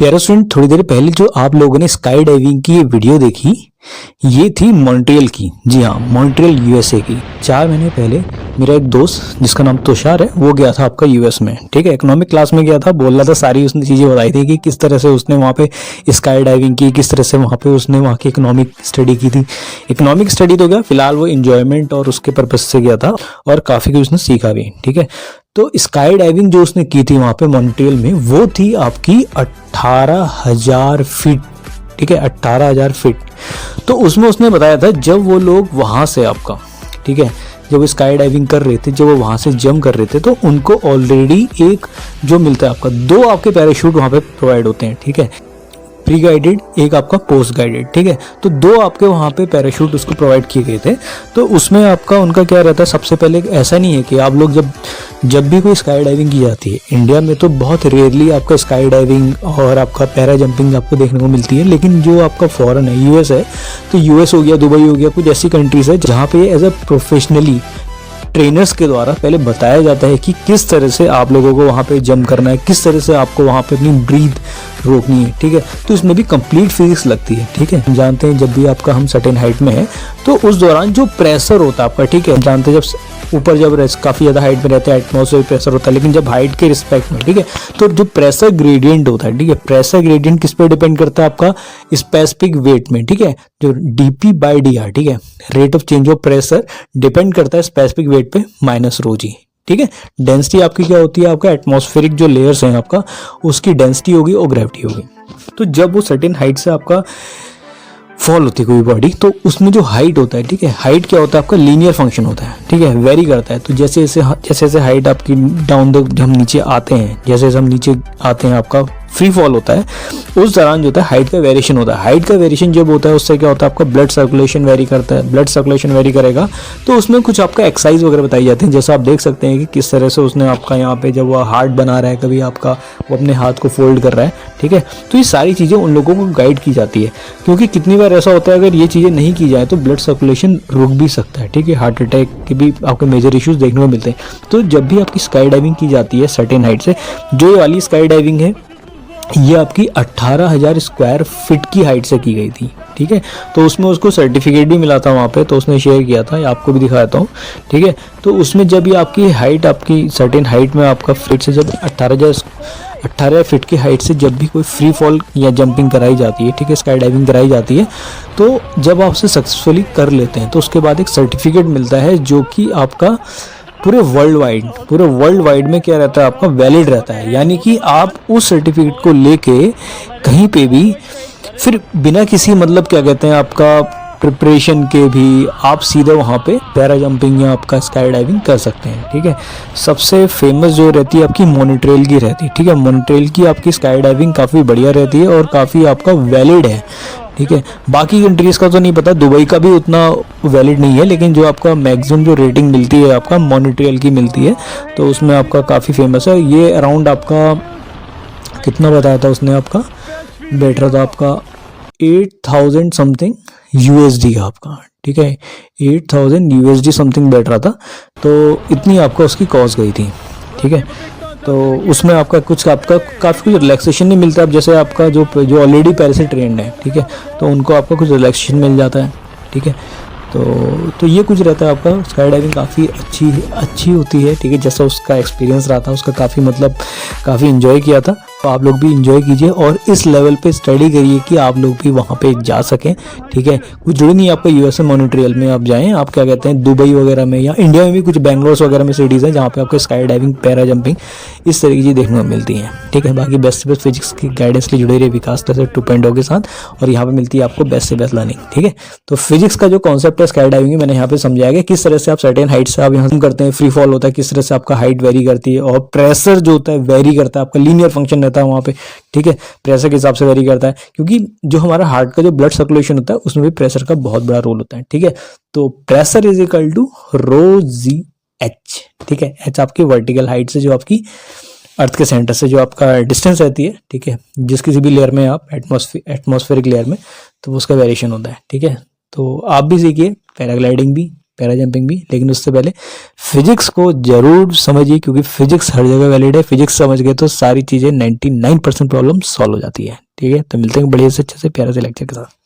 प्यारे स्टूडेंट, थोड़ी देर पहले जो आप लोगों ने स्काई डाइविंग की ये वीडियो देखी, ये थी मॉन्ट्रियल की। जी हाँ, मॉन्ट्रियल यूएसए की। 4 महीने पहले मेरा एक दोस्त जिसका नाम तुषार है, वो गया था आपका यूएस में। ठीक है, इकोनॉमिक क्लास में गया था। बोल रहा था सारी उसने चीज़ें बताई थी कि किस तरह से उसने वहाँ पे स्काई डाइविंग की, किस तरह से वहाँ पे उसने वहाँ की इकोनॉमिक स्टडी की थी। इकोनॉमिक स्टडी तो गया, फिलहाल वो इंजॉयमेंट और उसके पर्पज से गया था और काफ़ी कुछ उसने सीखा भी। ठीक है, तो स्काई डाइविंग जो उसने की थी वहाँ पे मॉन्ट्रियल में, वो थी आपकी 18,000 फीट। ठीक है, 18,000 फीट। तो उसमें उसने बताया था जब वो लोग वहाँ से आपका, ठीक है, जब वो स्काई डाइविंग कर रहे थे, जब वो वहाँ से जंप कर रहे थे, तो उनको ऑलरेडी एक जो मिलता है आपका, 2 आपके पैराशूट वहाँ पे प्रोवाइड होते हैं। ठीक है, प्री गाइडेड, एक आपका पोस्ट गाइडेड। ठीक है, तो 2 आपके वहाँ पे पैराशूट उसको प्रोवाइड किए गए थे। तो उसमें आपका उनका क्या रहता है, सबसे पहले ऐसा नहीं है कि आप लोग जब भी कोई स्काई डाइविंग की जाती है, इंडिया में तो बहुत रेयरली आपका स्काई डाइविंग और आपका पैरा जंपिंग आपको देखने को मिलती है। लेकिन जो आपका फॉरेन है, यूएस है, तो यूएस हो गया, दुबई हो गया, कुछ ऐसी कंट्रीज है जहाँ पे एज अ प्रोफेशनली ट्रेनर्स के द्वारा पहले बताया जाता है कि किस तरह से आप लोगों को वहाँ पे जंप करना है, किस तरह से आपको वहाँ पे अपनी ब्रीथ रोकनी है। ठीक है, तो इसमें भी कंप्लीट फिजिक्स लगती है। ठीक है, हम जानते हैं जब भी आपका हम सर्टेन हाइट में है तो उस दौरान जो प्रेशर होता है आपका, ठीक है, जानते हैं जब ऊपर जब काफ़ी ज़्यादा हाइट में रहते हैं एटमॉस्फेयर प्रेशर होता है, लेकिन जब हाइट के रिस्पेक्ट में, ठीक है, तो जो प्रेशर ग्रेडियंट होता है, ठीक है, प्रेशर ग्रेडियंट किस पे डिपेंड करता है, आपका स्पेसिफिक वेट में। ठीक है, जो डीपी बाई डी आर, ठीक है, rate of change of pressure depend करता है स्पेसिफिक वेट पे माइनस रो जी। ठीक है, डेंसिटी आपकी क्या होती है, आपका एटमॉस्फेरिक जो लेयर्स हैं आपका, उसकी डेंसिटी होगी और ग्रेविटी होगी। तो जब वो सर्टेन हाइट से आपका फॉल होती है कोई बॉडी, तो उसमें जो हाइट होता है, ठीक है, हाइट क्या होता है आपका, लीनियर फंक्शन होता है। ठीक है, वेरी करता है। तो जैसे जैसे हाइट आपकी डाउन द हम नीचे आते हैं, जैसे हम नीचे आते हैं, आपका फ्री फॉल होता है, उस दौरान जो होता है हाइट का वेरिएशन होता है। हाइट का वेरिएशन जब होता है उससे क्या होता है, आपका ब्लड सर्कुलेशन वेरी करता है। ब्लड सर्कुलेशन वेरी करेगा तो उसमें कुछ आपका एक्सरसाइज वगैरह बताई जाती है। जैसा आप देख सकते हैं कि किस तरह से उसने आपका यहाँ पे जब वो हार्ट बना रहा है, कभी आपका वो अपने हाथ को फोल्ड कर रहा है। ठीक है, तो ये सारी चीज़ें उन लोगों को गाइड की जाती है, क्योंकि कितनी बार ऐसा होता है अगर ये चीज़ें नहीं की जाए तो ब्लड सर्कुलेशन रुक भी सकता है। ठीक है, हार्ट अटैक के भी आपके मेजर इश्यूज देखने को मिलते हैं। तो जब भी आपकी स्काई डाइविंग की जाती है सर्टेन हाइट से, जो ये वाली स्काई डाइविंग है ये आपकी 18,000 स्क्वायर फीट की हाइट से की गई थी। ठीक है, तो उसमें उसको सर्टिफिकेट भी मिला था वहाँ पे, तो उसने शेयर किया था, आपको भी दिखाता हूँ। ठीक है, तो उसमें जब ये आपकी हाइट, आपकी सर्टेन हाइट में आपका फीट से जब 18 फीट की हाइट से जब भी कोई फ्री फॉल या जंपिंग कराई जाती है, ठीक है, स्काई डाइविंग कराई जाती है, तो जब आप उसे सक्सेसफुली कर लेते हैं तो उसके बाद एक सर्टिफिकेट मिलता है जो कि आपका पूरे वर्ल्ड वाइड में क्या रहता है, आपका वैलिड रहता है। यानी कि आप उस सर्टिफिकेट को लेके कहीं पे भी फिर बिना किसी मतलब क्या कहते हैं आपका प्रिपरेशन के भी आप सीधे वहाँ पे पैरा जंपिंग या आपका स्काई डाइविंग कर सकते हैं। ठीक है, सबसे फेमस जो रहती है आपकी मॉन्ट्रियल की रहती है। ठीक है, मॉन्ट्रियल की आपकी स्काई डाइविंग काफ़ी बढ़िया रहती है और काफ़ी आपका वैलिड है। ठीक है, बाकी कंट्रीज़ का तो नहीं पता, दुबई का भी उतना वैलिड नहीं है, लेकिन जो आपका मैक्सिमम जो रेटिंग मिलती है आपका मॉन्ट्रियल की मिलती है, तो उसमें आपका काफ़ी फेमस है। ये अराउंड आपका कितना बताया था उसने, आपका बैठ रहा था आपका 8,000 समथिंग यूएसडी आपका। ठीक है, 8,000 यूएसडी समथिंग बैठ रहा था, तो इतनी आपका उसकी कॉस्ट गई थी। ठीक है, तो उसमें आपका काफ़ी कुछ रिलैक्सेशन नहीं मिलता। अब जैसे आपका जो ऑलरेडी पहले से ट्रेंड है, ठीक है, तो उनको आपका कुछ रिलैक्सेशन मिल जाता है। ठीक है, तो ये कुछ रहता है आपका। स्काई डाइविंग काफ़ी अच्छी होती है। ठीक है, जैसा उसका एक्सपीरियंस रहा था, उसका काफ़ी इन्जॉय किया था। तो आप लोग भी इंजॉय कीजिए और इस लेवल पे स्टडी करिए कि आप लोग भी वहाँ पे जा सकें। ठीक है, कुछ जरूरी नहीं आपका यूएसए मॉन्ट्रियल में आप जाएं, आप क्या कहते हैं दुबई वगैरह में, या इंडिया में भी कुछ बेंगलोर वगैरह में सिटीज़ हैं जहाँ पे आपको स्काई डाइविंग, पैरा जंपिंग इस तरह की चीज़ देखने को मिलती हैं। ठीक है, बाकी बेस्ट से बेस्ट फिजिक्स की गाइडेंस के लिए जुड़े रहिए विकास क्लासेस 2.0 के साथ, और यहाँ पे मिलती है आपको बेस्ट से बेस्ट लर्निंग। ठीक है, तो फिजिक्स का जो कॉन्सेप्ट है स्काई डाइविंग में मैंने यहाँ पे समझाया गया, किस तरह से आप सर्टेन हाइट से आप यहाँ करते हैं, फ्री फॉल होता है, किस तरह से आपका हाइट वेरी करती है, और प्रेशर जो होता है वेरी करता है, आपका लीनियर फंक्शन रहता है वहाँ पे। ठीक है, प्रेशर के हिसाब से वेरी करता है, क्योंकि जो हमारा हार्ट का जो ब्लड सर्कुलेशन होता है उसमें भी प्रेशर का बहुत बड़ा रोल होता है। ठीक है, तो pressure is equal to rho g h. ठीक है, एच आपकी वर्टिकल हाइट से जो आपकी अर्थ के सेंटर से जो आपका डिस्टेंस रहती है, ठीक है, जिस किसी भी लेयर में आप एटमॉस्फेरिक लेयर में, तो उसका वेरिएशन होता है। ठीक है, तो आप भी सीखिए पैराग्लाइडिंग भी, पैरा जंपिंग भी, लेकिन उससे पहले फिजिक्स को जरूर समझिए, क्योंकि फिजिक्स हर जगह वैलिड है। फिजिक्स समझ गए तो सारी चीजें 99% प्रॉब्लम सॉल्व हो जाती है। ठीक है, तो मिलते हैं बढ़िया से अच्छे से प्यारे से लेक्चर के साथ।